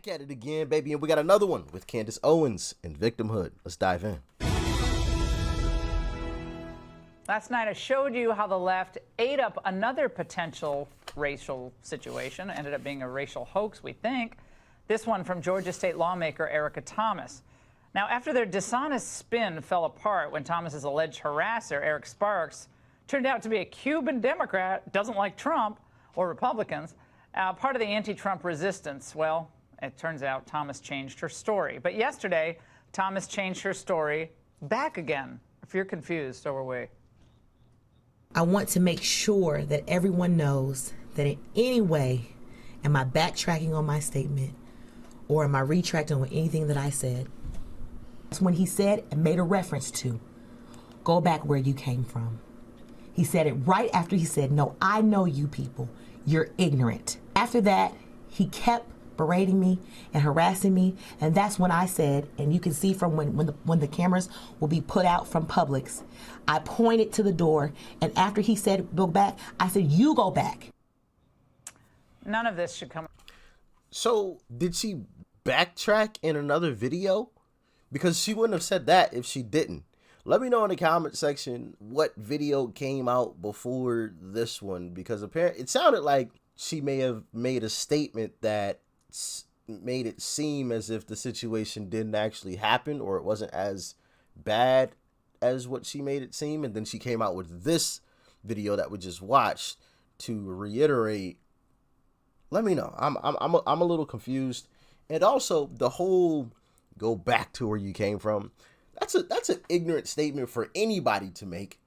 Back at it again, baby, and we got another one with Candace Owens and Victimhood. Let's dive in. Last night I showed you how the left ate up another potential racial situation. Ended up being a racial hoax, we think. This one from Georgia state lawmaker Erica Thomas. Now, after their dishonest spin fell apart when Thomas's alleged harasser, Eric Sparks, turned out to be a Cuban Democrat, doesn't like Trump or Republicans, part of the anti-Trump resistance, well, it turns out Thomas changed her story. But yesterday, Thomas changed her story back again. If you're confused, so are we. I want to make sure that everyone knows that in any way am I backtracking on my statement or am I retracting on anything that I said. That's when he said and made a reference to, go back where you came from. He said it right after he said, no, I know you people. You're ignorant. After that, he kept berating me and harassing me, and that's when I said, and you can see from when the cameras will be put out from Publix, I pointed to the door, and after he said go back, I said, you go back. None of this should come. So did she backtrack in another video? Because she wouldn't have said that if she didn't. Let me know in the comment section what video came out before this one, because apparently it sounded like she may have made a statement that made it seem as if the situation didn't actually happen or it wasn't as bad as what she made it seem, and then she came out with this video that we just watched to reiterate. Let me know. I'm a little confused, and also the whole go back to where you came from. That's an ignorant statement for anybody to make,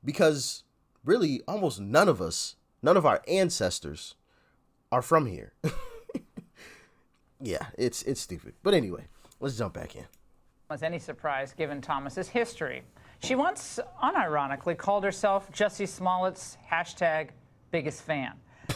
because really almost none of our ancestors are from here. Yeah, it's stupid. But anyway, let's jump back in. Was any surprise given Thomas's history. She once unironically called herself Jussie Smollett's #biggest fan.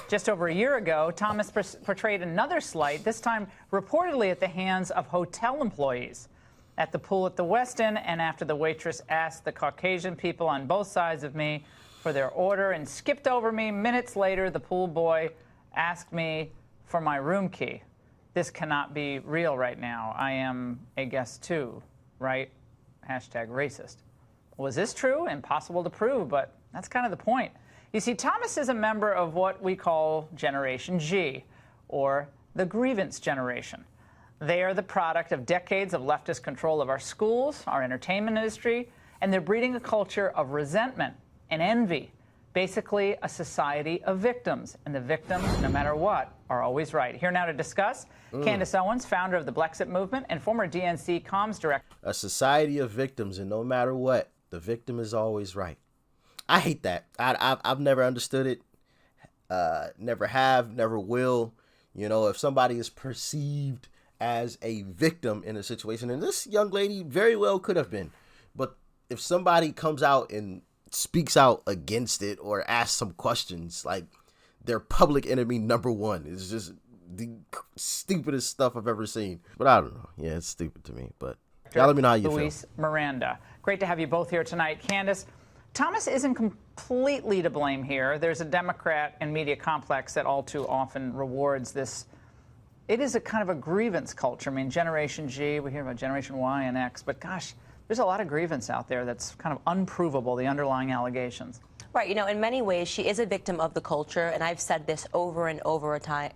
Just over a year ago, Thomas portrayed another slight, this time reportedly at the hands of hotel employees at the pool at the Westin, and after the waitress asked the Caucasian people on both sides of me for their order and skipped over me, minutes later, the pool boy asked me for my room key. This cannot be real right now. I am a guest too, right? #racist. Was this true? Impossible to prove, but that's kind of the point. You see, Thomas is a member of what we call Generation G, or the grievance generation. They are the product of decades of leftist control of our schools, our entertainment industry, and they're breeding a culture of resentment and envy. Basically, a society of victims, and the victims, no matter what, are always right. Here now to discuss, Candace Owens, founder of the Blexit movement and former DNC comms director. A society of victims, and no matter what, the victim is always right. I hate that. I've never understood it. Never have, never will. You know, if somebody is perceived as a victim in a situation, and this young lady very well could have been, but if somebody comes out and speaks out against it or asks some questions, like, their public enemy number one is just the stupidest stuff I've ever seen. But I don't know. Yeah, it's stupid to me. But y'all let me know how you Luis feel. Miranda. Great to have you both here tonight. Candace, Thomas isn't completely to blame here. There's a Democrat and media complex that all too often rewards this. It is a kind of a grievance culture. I mean, Generation G, we hear about Generation Y and X, but gosh, there's a lot of grievance out there that's kind of unprovable, the underlying allegations. Right. You know, in many ways, she is a victim of the culture. And I've said this over and over again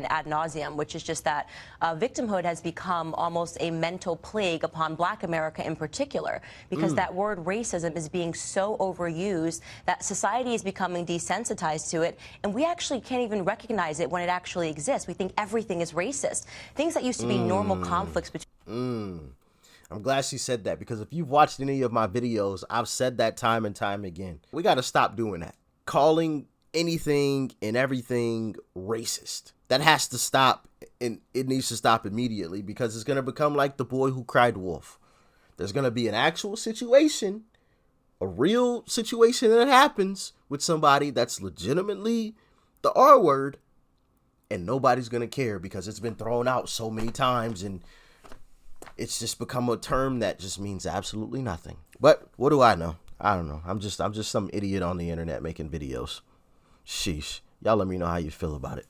ad nauseum, which is just that victimhood has become almost a mental plague upon Black America in particular, because that word racism is being so overused that society is becoming desensitized to it. And we actually can't even recognize it when it actually exists. We think everything is racist. Things that used to be normal conflicts between. I'm glad she said that, because if you've watched any of my videos, I've said that time and time again. We got to stop doing that. Calling anything and everything racist. That has to stop, and it needs to stop immediately, because it's going to become like the boy who cried wolf. There's going to be an actual situation, a real situation that happens with somebody that's legitimately the R word, and nobody's going to care because it's been thrown out so many times, and it's just become a term that just means absolutely nothing. But what do I know? I don't know. I'm just some idiot on the internet making videos. Sheesh. Y'all let me know how you feel about it.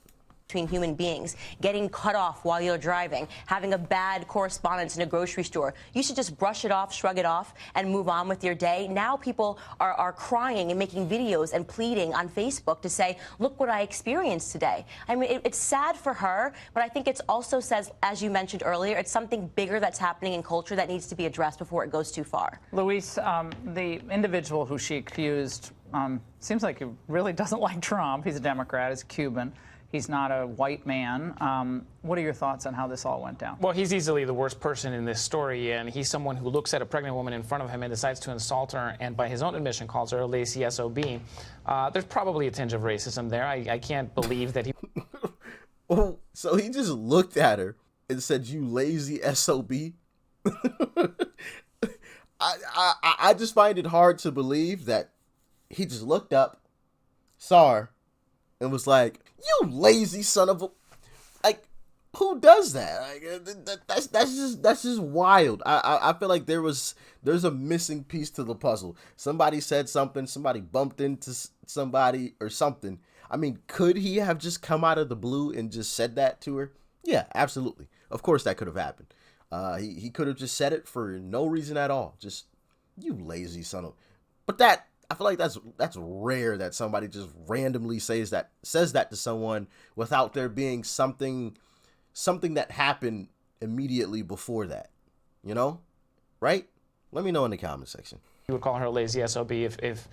between human beings, getting cut off while you're driving, having a bad correspondence in a grocery store. You should just brush it off, shrug it off, and move on with your day. Now people are crying and making videos and pleading on Facebook to say, look what I experienced today. I mean, it's sad for her, but I think it also says, as you mentioned earlier, it's something bigger that's happening in culture that needs to be addressed before it goes too far. Luis, the individual who she accused seems like he really doesn't like Trump. He's a Democrat. He's Cuban. He's not a white man. What are your thoughts on how this all went down? Well, he's easily the worst person in this story, and he's someone who looks at a pregnant woman in front of him and decides to insult her, and by his own admission calls her a lazy SOB. There's probably a tinge of racism there. I can't believe that he... Oh, so he just looked at her and said, "You lazy SOB." I just find it hard to believe that he just looked up, saw her, and was like, "You lazy son of a..." Like, who does that? Like, that's just wild. I feel like there's a missing piece to the puzzle. Somebody said something. Somebody bumped into somebody or something. I mean, could he have just come out of the blue and just said that to her? Yeah, absolutely. Of course that could have happened. He could have just said it for no reason at all. Just, "You lazy son of..." But I feel like that's rare that somebody just randomly says that to someone without there being something that happened immediately before that. You know? Right? Let me know in the comment section. He would call her a lazy SOB if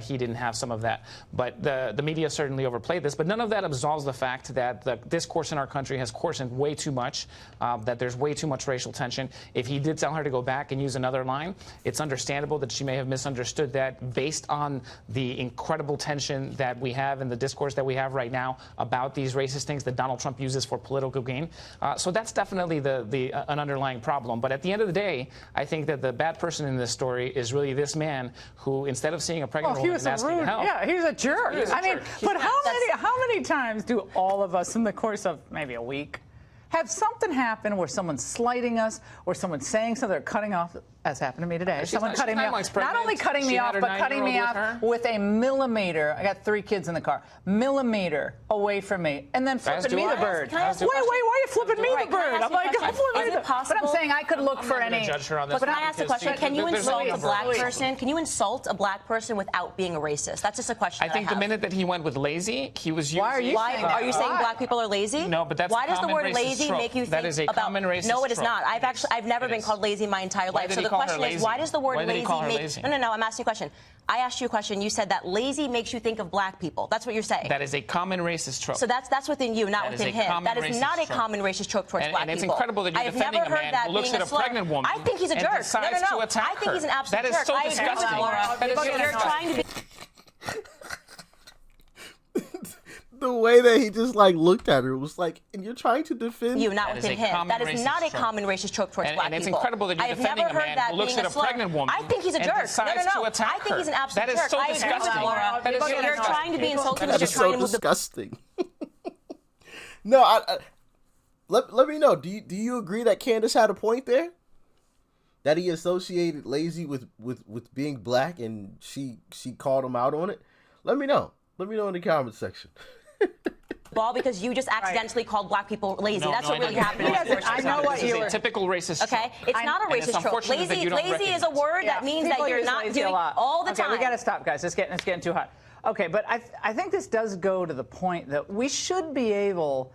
he didn't have some of that. But the media certainly overplayed this. But none of that absolves the fact that the discourse in our country has coarsened way too much, that there's way too much racial tension. If he did tell her to go back and use another line, it's understandable that she may have misunderstood that based on the incredible tension that we have in the discourse that we have right now about these racist things that Donald Trump uses for political gain. So that's definitely an underlying problem. But at the end of the day, I think that the bad person in this story is really this man who, instead of seeing a pregnant woman and asking to help. Yeah, he was a jerk. I mean, but how many times do all of us in the course of maybe a week have something happen where someone's slighting us or someone's saying something or cutting off, as happened to me today. Someone cutting me off. Not only cutting me off, but cutting me off with a millimeter. I got 3 kids in the car. Millimeter away from me. And then flipping me the bird. Wait, why are you flipping me the bird? I'm like, I'm flipping it. But I'm saying I could look for any. But can I ask a question? Can you insult a black person? Can you insult a black person without being a racist? That's just a question. I think the minute that he went with lazy, he was using... Why are you saying black people are lazy? No, but that's why does the word lazy make you think that is a about... common racist No, it is trope. not. I've never been called lazy my entire life. So the question is, why does the word lazy make... No, I'm asking you a question. I asked you a question. You said that lazy makes you think of black people. That's what you're saying. That is a common racist trope. So that's within you, not within him. That is not a common racist trope towards black people. And it's incredible that you're defending a man who looks at a pregnant woman I think he's a jerk. and decides to attack her. I think he's an absolute jerk. That is so disgusting. That is you're trying to be... The way that he just like looked at her was like, "And you're trying to defend you, not within him." That is not a common racist trope towards black people. And it's incredible that you're defending a man who looks at a pregnant woman I think he's a jerk. and decides to attack her. I think he's an absolute jerk. That is so disgusting. You're trying to be insulting That because is you're trying so to move the... disgusting. No, let me know. Do you agree that Candace had a point there? That he associated lazy with being black, and she called him out on it? Let me know. Let me know in the comment section. Ball because you just accidentally called black people lazy. That's what really happened. I know what you were... It's a typical racist trope. Okay, it's not a racist trope. Lazy is a word that means that you're not doing all the time. Okay, we got to stop, guys. It's getting too hot. Okay, but I think this does go to the point that we should be able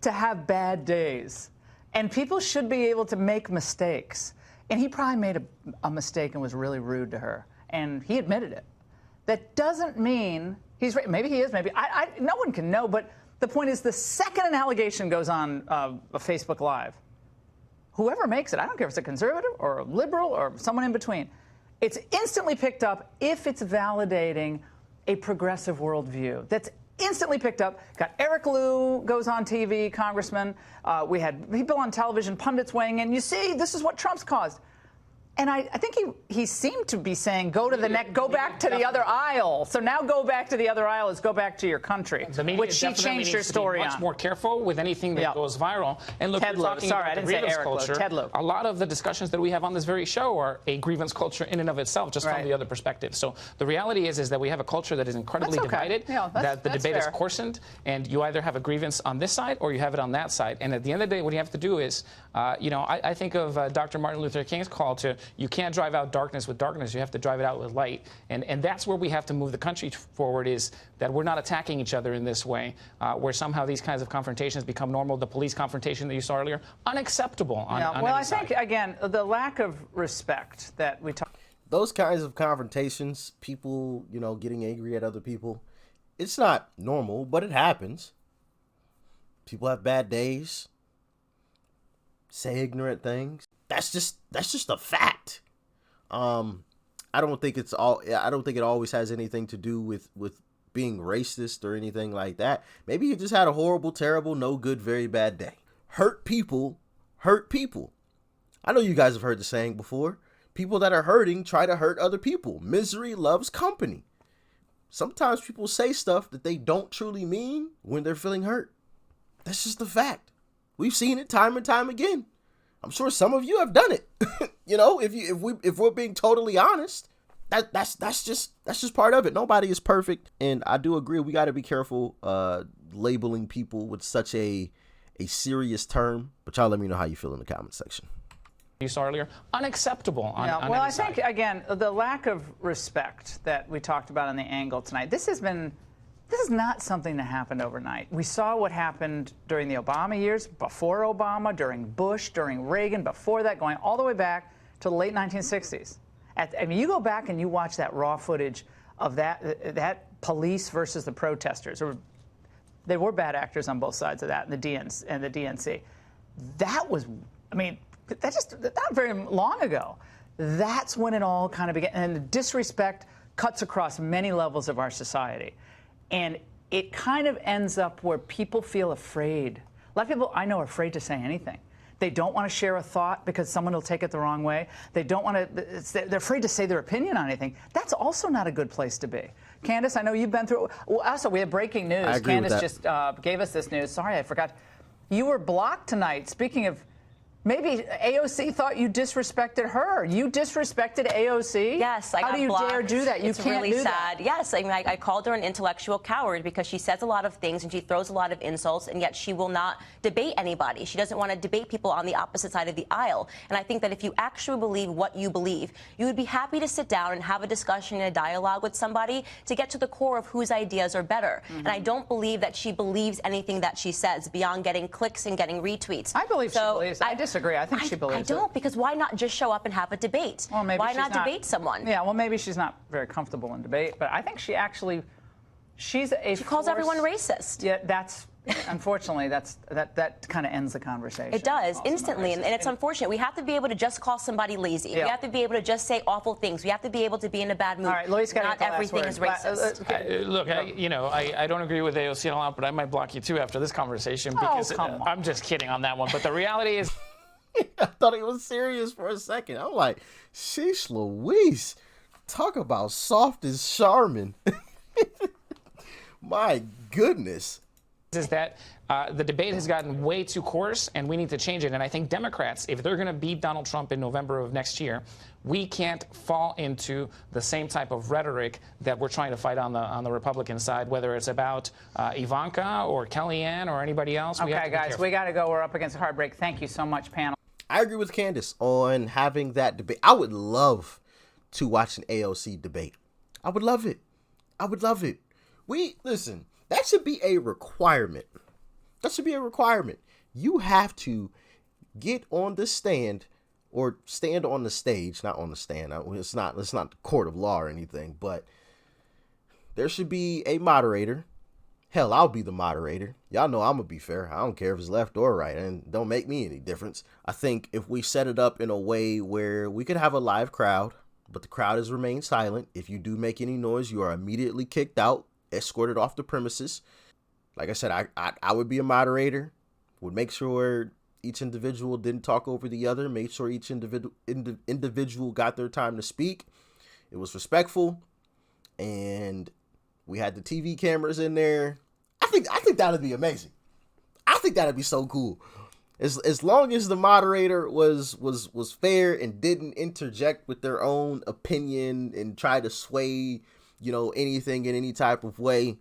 to have bad days, and people should be able to make mistakes. And he probably made a mistake and was really rude to her, and he admitted it. That doesn't mean he's right. Maybe he is. Maybe no one can know. But the point is, the second an allegation goes on a Facebook Live, whoever makes it, I don't care if it's a conservative or a liberal or someone in between, it's instantly picked up if it's validating a progressive worldview. That's instantly picked up. Got Eric Liu goes on TV, congressman. We had people on television, pundits weighing in. You see, this is what Trump's caused. And I think he seemed to be saying, go back to the other aisle. So now go back to the other aisle is go back to your country, which she changed her story on. Much more careful with anything that goes viral. And look, Ted Lou. Sorry, I didn't say Eric Lou. Ted Lou. A lot of the discussions that we have on this very show are a grievance culture in and of itself, just from the other perspective. So the reality is that we have a culture that is incredibly divided, that the debate is coarsened, and you either have a grievance on this side or you have it on that side. And at the end of the day, what you have to do is, I think of Dr. Martin Luther King's call to, you can't drive out darkness with darkness, you have to drive it out with light. And that's where we have to move the country forward, is that we're not attacking each other in this way, where somehow these kinds of confrontations become normal. The police confrontation that you saw earlier, unacceptable on well, any I think, again, the lack of respect that we talk. Those kinds of confrontations, people, getting angry at other people, it's not normal, but it happens. People have bad days, say ignorant things. That's just a fact. I don't think it always has anything to do with being racist or anything like that. Maybe you just had a horrible, terrible, no good, very bad day. Hurt people hurt people. I know you guys have heard the saying before. People that are hurting try to hurt other people. Misery loves company. Sometimes people say stuff that they don't truly mean when they're feeling hurt. That's just the fact. We've seen it time and time again. I'm sure some of you have done it. If we're being totally honest, that's just part of it. Nobody is perfect, and I do agree we got to be careful labeling people with such a serious term. But y'all let me know how you feel in the comment section. You saw earlier, unacceptable on well, any I think, side. again, the lack of respect that we talked about on the angle tonight, this is not something that happened overnight. We saw what happened during the Obama years, before Obama, during Bush, during Reagan, before that, going all the way back to the late 1960s. You go back and you watch that raw footage of that police versus the protesters. They were bad actors on both sides of that, and the DNC. That was, that's not very long ago. That's when it all kind of began. And the disrespect cuts across many levels of our society. And it kind of ends up where people feel afraid. A lot of people I know are afraid to say anything. They don't want to share a thought because someone will take it the wrong way. They don't want to, they're afraid to say their opinion on anything. That's also not a good place to be. Candace, I know you've been through, also we have breaking news. Candace just gave us this news. Sorry, I forgot. You were blocked tonight. Speaking of, maybe AOC thought you disrespected her. You disrespected AOC? Yes, I got blocked. How do you dare do that? You can't really do sad. that. Yes, I called her an intellectual coward because she says a lot of things and she throws a lot of insults, and yet she will not debate anybody. She doesn't want to debate people on the opposite side of the aisle. And I think that if you actually believe what you believe, you would be happy to sit down and have a discussion and a dialogue with somebody to get to the core of whose ideas are better. And I don't believe that she believes anything that she says beyond getting clicks and getting retweets. I believe she believes. I disagree. I think she believes. I don't, because why not just show up and have a debate? Well, maybe why not debate someone? Yeah, well, maybe she's not very comfortable in debate, but I think she calls everyone racist. Yeah, that's unfortunately that kind of ends the conversation. It does instantly, and it's unfortunate. We have to be able to just call somebody lazy. Yeah. We have to be able to just say awful things. We have to be able to be in a bad mood. All right, Luis, not everything is racist. Look, I don't agree with AOC a lot, but I might block you too after this conversation because I'm just kidding on that one. But the reality is. I thought he was serious for a second. I'm like, sheesh Louise, talk about soft as Charmin. My goodness. Is that the debate has gotten way too coarse, and we need to change it. And I think Democrats, if they're going to beat Donald Trump in November of next year, we can't fall into the same type of rhetoric that we're trying to fight on the Republican side, whether it's about Ivanka or Kellyanne or anybody else. Okay, guys, we got to go. We're up against a hard break. Thank you so much, panel. I agree with Candace on having that debate. I would love to watch an AOC debate. I would love it. I would love it. Listen, that should be a requirement. That should be a requirement. You have to get on the stand or stand on the stage, not on the stand. It's not the court of law or anything, but there should be a moderator. Hell, I'll be the moderator. Y'all know I'm going to be fair. I don't care if it's left or right, and don't make me any difference. I think if we set it up in a way where we could have a live crowd, but the crowd has remained silent. If you do make any noise, you are immediately kicked out, escorted off the premises. Like I said, I would be a moderator, would make sure each individual didn't talk over the other, made sure each individual got their time to speak. It was respectful, and we had the TV cameras in there. I think that'd be amazing. I think that'd be so cool. As long as the moderator was fair and didn't interject with their own opinion and try to sway, you know, anything in any type of way,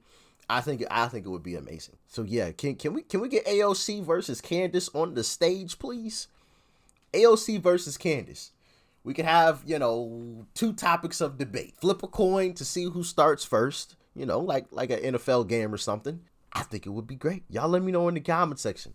I think it would be amazing. So yeah, can we get AOC versus Candace on the stage, please? AOC versus Candace. We could have, you know, 2 topics of debate. Flip a coin to see who starts first, you know, like an NFL game or something. I think it would be great. Y'all let me know in the comment section.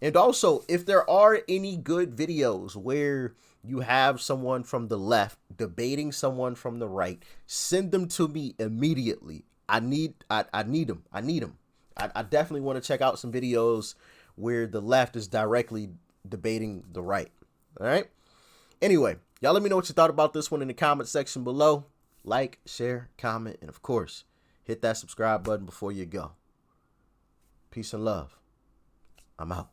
And also, if there are any good videos where you have someone from the left debating someone from the right, send them to me immediately. I need them. I definitely want to check out some videos where the left is directly debating the right. All right. Anyway, y'all let me know what you thought about this one in the comment section below. Like, share, comment, and of course, hit that subscribe button before you go. Peace and love. I'm out.